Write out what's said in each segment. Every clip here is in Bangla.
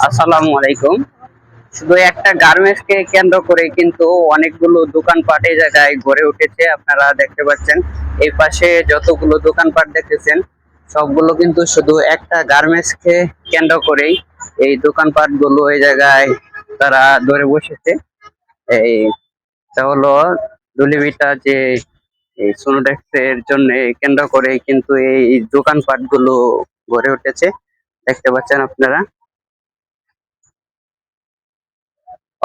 আসসালামু আলাইকুম। শুধু একটা গার্মেন্টস কে কেন্দ্র করে কিন্তু অনেকগুলো দোকানপাট এই জায়গায় গড়ে উঠেছে। আপনারা দেখতে পাচ্ছেন এই পাশে যতগুলো দোকানপাট দেখতেছেন সবগুলো কিন্তু শুধু একটা গার্মেন্টস কে কেন্দ্র করেই এই দোকানপাট গুলো এই জায়গায় তারা ধরে বসেছে। এই তা হলো দুলিভিটা যে এই সোনোটেক্স এর জন্য কেন্দ্র করে কিন্তু এই দোকানপাট গুলো গড়ে উঠেছে, দেখতে পাচ্ছেন আপনারা।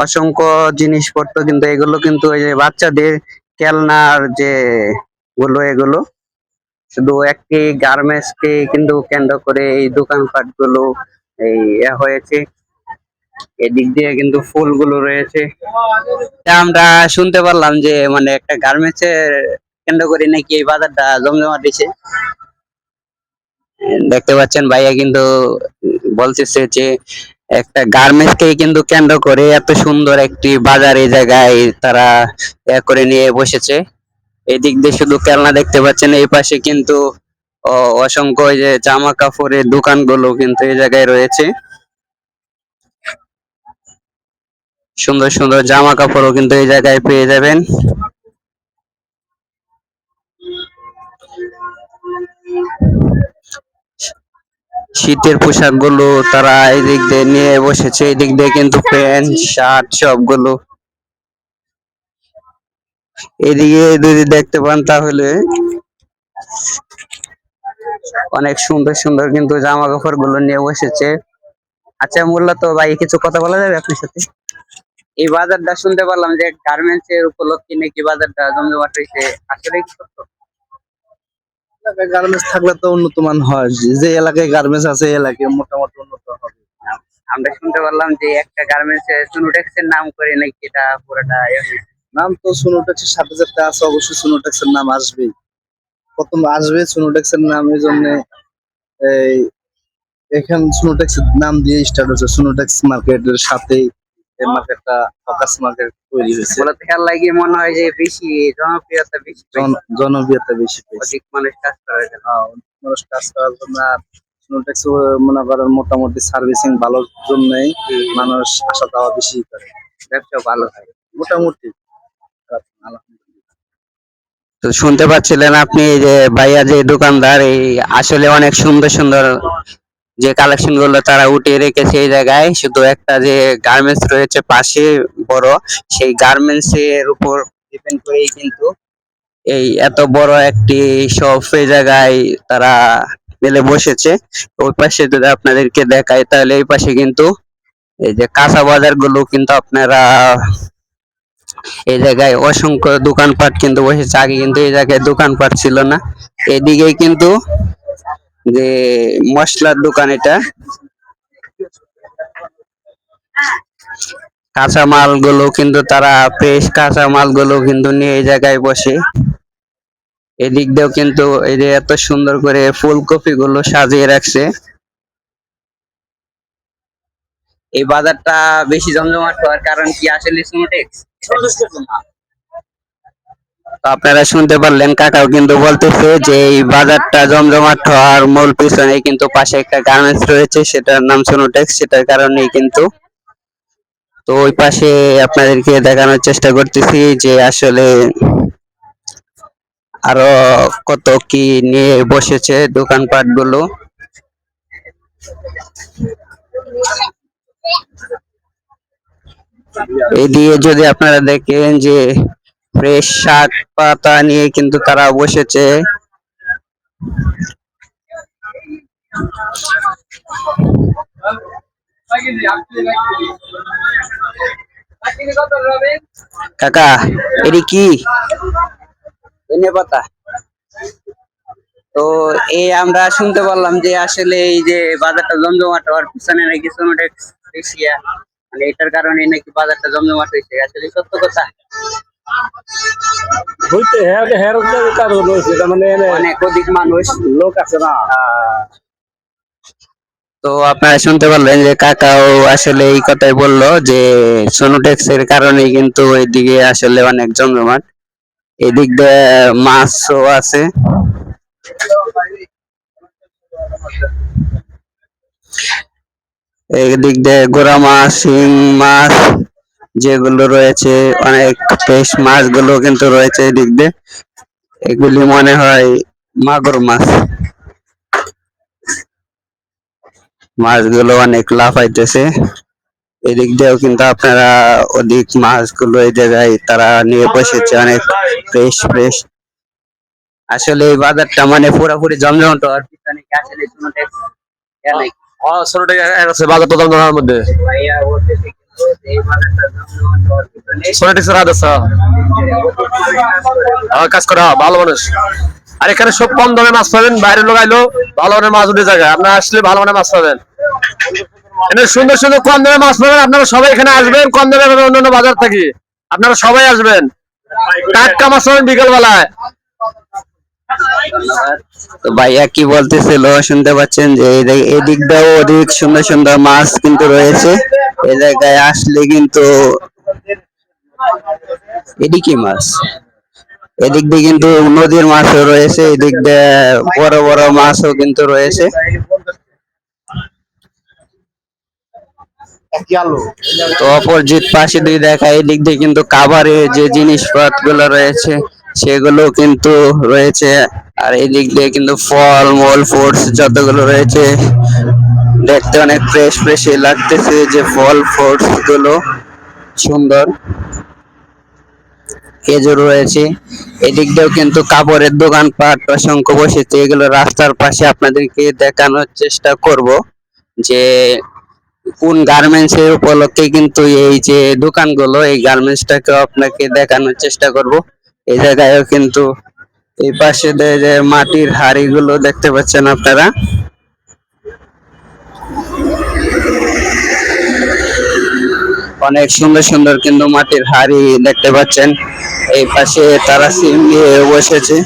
অসংখ্য জিনিসপত্র কিন্তু এগুলো কিন্তু এই যে বাচ্চাদের খেলনার যে এগুলো শুধু একটি গার্মেন্টস কে কিন্তু কেন্দ্র করে এই দোকানপাট গুলো এই হয়েছে। এদিক দিয়ে কিন্তু ফুলগুলো রয়েছে। তা আমরা শুনতে পারলাম যে মানে একটা গার্মেন্টস এর কেন্দ্র করে নাকি এই বাজারটা জমজমাট দিছে। দেখতে পাচ্ছেন ভাইয়া কিন্তু বলতেছে যে একটা গার্মেন্টস কে কিন্তু কেন্দ্র করে এত সুন্দর একটি বাজার এই জায়গায় তারা করে নিয়ে বসেছে। এদিক দিয়ে শুধু খেলনা দেখতে পাচ্ছেন, এই পাশে কিন্তু অসংখ্য ওই যে জামা কাপড়ের দোকানগুলো কিন্তু এই জায়গায় রয়েছে। সুন্দর সুন্দর জামা কাপড়ও কিন্তু এই জায়গায় পেয়ে যাবেন। শীতের পোশাক গুলো তারা এই দিক দিয়ে নিয়ে বসেছে। এই দিক দিয়ে কিন্তু প্যান্ট শার্ট সবগুলো এদিকে যদি দেখতে পান তাহলে অনেক সুন্দর সুন্দর কিন্তু জামা কাপড় গুলো নিয়ে বসেছে। আচ্ছা মূলত ভাই কিছু কথা বলা যাবে আপনার সাথে? এই বাজারটা শুনতে পারলাম যে গার্মেন্টস এর উপলক্ষে নাকি বাজারটা জমজমাট হয়েছে, আসলে কি সত্য? এলাকায় গার্মেন্টস থাকলে তো উন্নত মান হয়, যে এলাকায় গার্মেন্টস আছে এই এলাকায় মোটামুটি উন্নত হবে। আমরা শুনতে পারলাম যে একটা গার্মেন্টস এর সুনুটেক্স এর নাম করে নাকি এটা পুরোটা নাম তো সোনোটেক্সের সাথে সাথে আছে, অবশ্যই সোনোটেক্সের নাম আসবেই, প্রথম আসবে সোনোটেক্সের নাম। এই জন্য এই এখান সোনোটেক্সের নাম দিয়ে স্টার্ট হচ্ছে, সোনোটেক্স মার্কেটের সাথেই এই মার্কেটটা ফোকাস মার্কেট তৈরি হয়েছে। বলতে খেয়াল লাগে মনে হয় যে বেশি জনপ্রিয়তা বেশি পেয়েছে, জনপ্রিয়তা বেশি পেয়েছে। অধিক মানুষ কাজ করার জন্য। মানুষ কাজ করার জন্য আর সোনোটেক্স মনে করেন মোটামুটি সার্ভিসিং ভালোর জন্যই মানুষ আসা যাওয়া বেশি করে, ব্যবসা ভালো হয় মোটামুটি। আলহামদুলিল্লাহ। তো শুনতে পাচ্ছিলেন আপনি এই যে ভাইয়া যে দোকানদার এই আসলে অনেক সুন্দর সুন্দর যে কালেকশন গুলো তারা উঠিয়ে রেখেছে এই জায়গায়। শুধু একটা যে গার্মেন্টস রয়েছে পাশে বড়, সেই গার্মেন্টস এর উপর ডিপেন্ড করেই কিন্তু এই এত বড় একটি শপ এই জায়গায় তারা মেলে বসেছে। ওই পাশে যদি আপনাদেরকে দেখায় তাহলে এই পাশে কিন্তু এই যে কাঁচা বাজার গুলো কিন্তু আপনারা এই জায়গায় অসংখ্য দোকানপাট কিন্তু বসেছে। আগে কিন্তু এই জায়গায় দোকানপাট ছিল না। এদিকে কিন্তু যে মশলার দোকান, এটা কাঁচা মাল গুলো কিন্তু তারা ফ্রেশ কাঁচা মাল গুলো কিন্তু নিয়ে এই জায়গায় বসে। এদিক দিয়েও কিন্তু এই যে এত সুন্দর করে ফুলকপি গুলো সাজিয়ে রাখছে। এই বাজারটা বেশি জমজমাট হওয়ার কারণ কি আসলে সিনোটেক্স? তো আপনারা শুনতে পারলেন কাকাও কিন্তু বলতেছে যে এই বাজারটা জমজমাট হওয়ার মূল পিছনে কিন্তু পাশে একটা গার্মেন্টস রয়েছে, সেটার নাম সোনোটেক্স, সেটার কারণেই কিন্তু। তো ওই পাশে আপনাদেরকে দেখানোর চেষ্টা করতেছি যে আসলে আরো কত কি নিয়ে বসেছে দোকানপাট গুলো। এদিকে যদি আপনারা দেখেন যে ফ্রেশ শাক পাতা নিয়ে কিন্তু তারা বসেছে। কাকা এটি কি ধনে পাতা? তো এই আমরা শুনতে পারলাম যে আসলে এই যে বাজারটা জমজমাট হওয়ার পিছনে নাকি সোনোটেক্স এশিয়া, মানে এটার কারণে নাকি বাজারটা জমজমাট হয়েছে, আসলে সত্য কথা? হইতে হ্যাঁ হ্যাঁ কারণ হয়েছে, তার মানে অনেক অধিক মানুষ লোক আছে না। তো আপনারা শুনতে পারলেন যে কাকাও আসলে এই কথাই বললো যে সোনোটেক্স এর কারণে কিন্তু এইদিকে আসলে অনেক জমজমাট। এদিক দিয়ে মাছও আছে। এই দিক দিয়ে গোড়া মাছ, শিং মাছ যেগুলো রয়েছে, অনেক ফ্রেশ মাছগুলো কিন্তু রয়েছে এই দিক দিয়ে। এগুলি মনে হয় মাগুর মাছ। মাছগুলো অনেক লাফাইতেছে। এদিক দিয়েও কিন্তু আপনারা অধিক মাছগুলো এই জায়গায় তারা নিয়ে বসেছে, অনেক ফ্রেশ ফ্রেশ। আসলে এই বাজারটা মানে পুরোপুরি জমজমাট হওয়ার পিছনে কি আসলে কোনো ইয়া নাই? ছোটটা আছে বাজার তো দাম মধ্যে ভাইয়া বলতেছে কিন্তু যে এই বাজারটা জমজমাট হওয়ার পিছনে ছোট রাত আছে কাজ করা ভালো মানুষ। আর এখানে সব কম দামে মাছ পাবেন, বাইরের লোক আইলো ভালো মানের মাছ উঠে জায়গায় আপনারা আসলে ভালো মানের মাছ পাবেন। এখানে সুন্দর সুন্দর কম দামে মাছ পাবেন, আপনারা সবাই এখানে আসবেন কম দামে পাবেন অন্যান্য বাজার থেকে, আপনারা সবাই আসবেন টাটকা মাছ পাবেন বিকেল বেলায়। তো ভাইয়া কি বলতেছিল শুনতে পাচ্ছেন যে এই দিক দিয়েও অধিক সুন্দর সুন্দর মাছ কিন্তু রয়েছে। এই জায়গায় আসলে কিন্তু এদিকে মাছ, এদিক দিয়ে কিন্তু নদীর মাছও রয়েছে, এদিক দিয়ে বড় বড় মাছও কিন্তু রয়েছে। তো অপোজিট পাশে দিয়ে দেখা এই দিক দিয়ে কিন্তু কাভারে যে জিনিসপত্র গুলো রয়েছে সেগুলো কিন্তু রয়েছে। আর এই দিক দিয়ে কিন্তু ফল মূল ফ্রুটস যতগুলো রয়েছে দেখতে অনেক ফ্রেশ ফ্রেশ লাগতেছে, যে ফল ফ্রুটস গুলো সুন্দর। খেজুর রয়েছে, এদিক দিয়েও কিন্তু কাপড়ের দোকানপাট অসংখ্য বসেছে। এগুলো রাস্তার পাশে আপনাদেরকে দেখানোর চেষ্টা করব যে কোন গার্মেন্টস এর উপলক্ষে কিন্তু এই যে দোকানগুলো, এই গার্মেন্টসটাকে আপনাকে দেখানোর চেষ্টা করব। এই জায়গায়ও কিন্তু এই পাশে যে মাটির হাড়ি গুলো দেখতে পাচ্ছেন আপনারা, অনেক সুন্দর সুন্দর কিন্তু মাটির হাড়ি দেখতে পাচ্ছেন। এই পাশে তারা সিম নিয়ে বসেছে।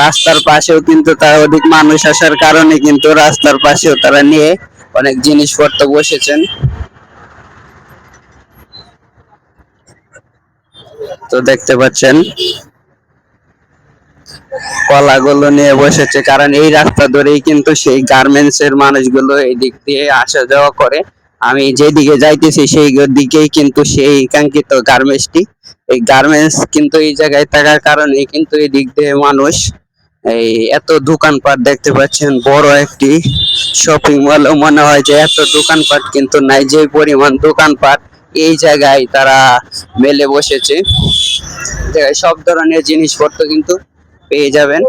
রাস্তার পাশেও কিন্তু তার অধিক মানুষ আসার কারণে কিন্তু রাস্তার পাশেও তারা নিয়ে অনেক জিনিসপত্র বসেছেন। তো দেখতে পাচ্ছেন কলাগুলো নিয়ে বসেছে, কারণ এই রাস্তা ধরেই কিন্তু সেই গার্মেন্টস এর মানুষগুলো এই দিক দিয়ে আসা যাওয়া করে। আমি যেদিকে যাইতেছি সেই দিকেই কিন্তু সেই কাঙ্ক্ষিত গার্মেন্টসটি। এই গার্মেন্টস কিন্তু এই জায়গায় থাকার কারণে কিন্তু এই দিক দিয়ে মানুষ এই এত দোকানপাট দেখতে পাচ্ছেন, বড় একটি শপিং মল। মনে হয় যে এত দোকানপাট কিন্তু নাই, যে পরিমাণ দোকানপাট এই জায়গায় তারা মেলে বসেছে। সব ধরনের জিনিসপত্র কিন্তু পেয়ে যাবেন।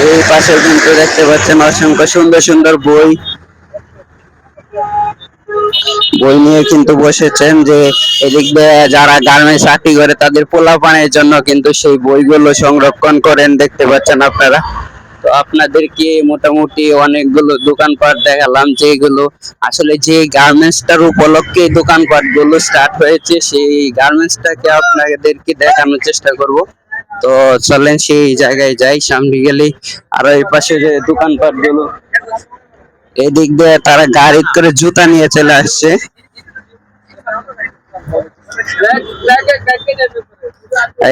এই পাশে কিন্তু দেখতে পাচ্ছেন অসংখ্য সুন্দর সুন্দর বই নিয়ে কিন্তু বসেছেন, যে এদিক দিয়ে যারা গার্মেন্টস চাকরি করে তাদের পোলাপানের জন্য কিন্তু সেই বইগুলো সংরক্ষণ করেন, দেখতে পাচ্ছেন আপনারা। তো আপনাদেরকে মোটামুটি অনেকগুলো দোকানপাট দেখালাম, যেগুলো আসলে যে গার্মেন্টসটার উপলক্ষে দোকানপাট গুলো স্টার্ট হয়েছে, সেই গার্মেন্টসটাকে আপনাদেরকে দেখানোর চেষ্টা করব। তো চলেন সেই জায়গায় যাই, সামনে গেলেই আর এই পাশে যে দোকানপাট গুলো, এদিক দিয়ে তারা গাড়ি করে জুতা নিয়ে চলে আসছে।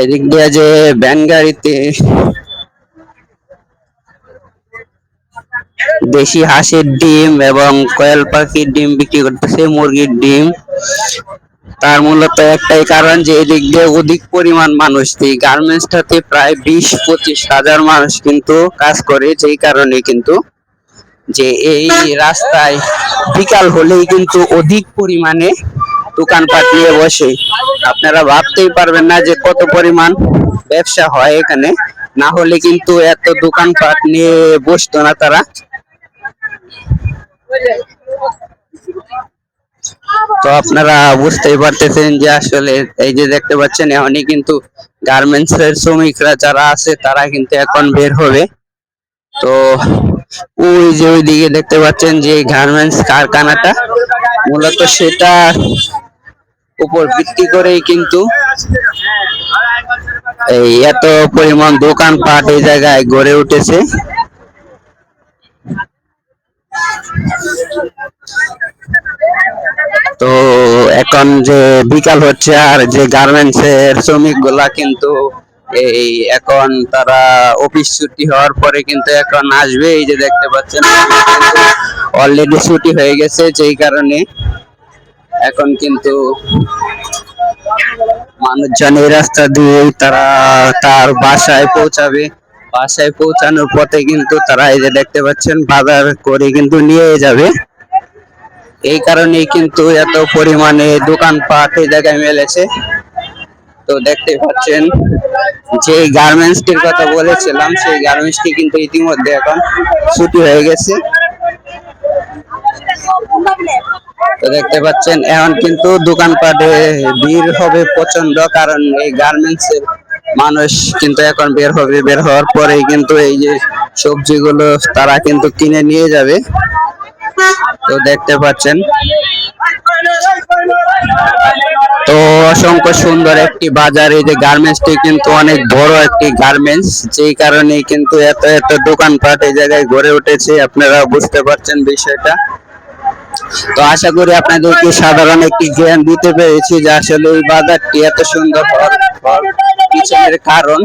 এদিক দিয়ে যে ভ্যান গাড়িতে দেশি হাঁসের ডিম এবং কোয়েল পাখির ডিম বিক্রি করতেছে, মুরগির ডিম। তার মূলত একটাই কারণ যে এদিক দিয়ে অধিক পরিমাণ মানুষ, এই গার্মেন্টসটাতে প্রায় 20-25 হাজার মানুষ কিন্তু কাজ করে, যেই কারণে কিন্তু যে এই রাস্তায় বিকাল হলেই কিন্তু অধিক পরিমাণে দোকানপাট নিয়ে বসে। আপনারা ভাবতেই পারবেন না যে কত পরিমাণ ব্যবসা হয় এখানে, না হলে কিন্তু এত দোকানপাট নিয়ে বসতো না তারা। তো আপনারা বুঝতেই পারতেছেন যে আসলে এই যে দেখতে পাচ্ছেন এখনই কিন্তু গার্মেন্টস এর শ্রমিকরা যারা আছে তারা কিন্তু এখন বের হবে। তো ওই যে ওইদিকে দেখতে পাচ্ছেন যে গার্মেন্টস কারখানাটা, মূলত সেটা উপর ভিত্তি করেই কিন্তু এই এত পরিমাণ দোকানপাট এই জায়গায় গড়ে উঠেছে। তো এখন যে বিকাল হচ্ছে আর যে গার্মেন্টস এর শ্রমিক গুলা কিন্তু এই এখন তারা অফিস ছুটি হওয়ার পরে কিন্তু এখন আসবে। এই যে দেখতে পাচ্ছেন অলরেডি ছুটি হয়ে গেছে, যেই কারণে এখন কিন্তু মানুষজন এই রাস্তা দিয়ে তারা তার বাসায় পৌঁছাবে। বাসায় পৌঁছানোর পথে কিন্তু তারা এই যে দেখতে পাচ্ছেন বাজার করে কিন্তু নিয়ে যাবে। এই কারণেই কিন্তু এত পরিমাণে দোকানপাট এই জায়গায় মেলেছে। তো দেখতে পাচ্ছেন যে গার্মেন্টসটির কথা বলেছিলাম, সেই গার্মেন্টসটি কিন্তু ইতিমধ্যে এখন ছুটি হয়ে গেছে। তো দেখতে পাচ্ছেন এখন কিন্তু দোকানপাটে ভিড় হবে প্রচন্ড, কারণ এই গার্মেন্টস এর মানুষ কিন্তু এখন বের হবে। বের হওয়ার পরেই কিন্তু এই যে সবজিগুলো তারা কিন্তু কিনে নিয়ে যাবে। তো দেখতে পাচ্ছেন তো অসংখ্য সুন্দর একটি বাজার। এই যে গার্মেন্টসটি কিন্তু অনেক বড় একটি গার্মেন্টস, যেই কারণে কিন্তু এত এত দোকানপাট এই জায়গায় গড়ে উঠেছে। আপনারা বুঝতে পারছেন বিষয়টা। তো আশা করি আপনাদেরকে সাধারণ একটি জ্ঞান দিতে পেরেছি যে আসলে এই বাজারটি এত সুন্দর হওয়ার পিছনের কারণ।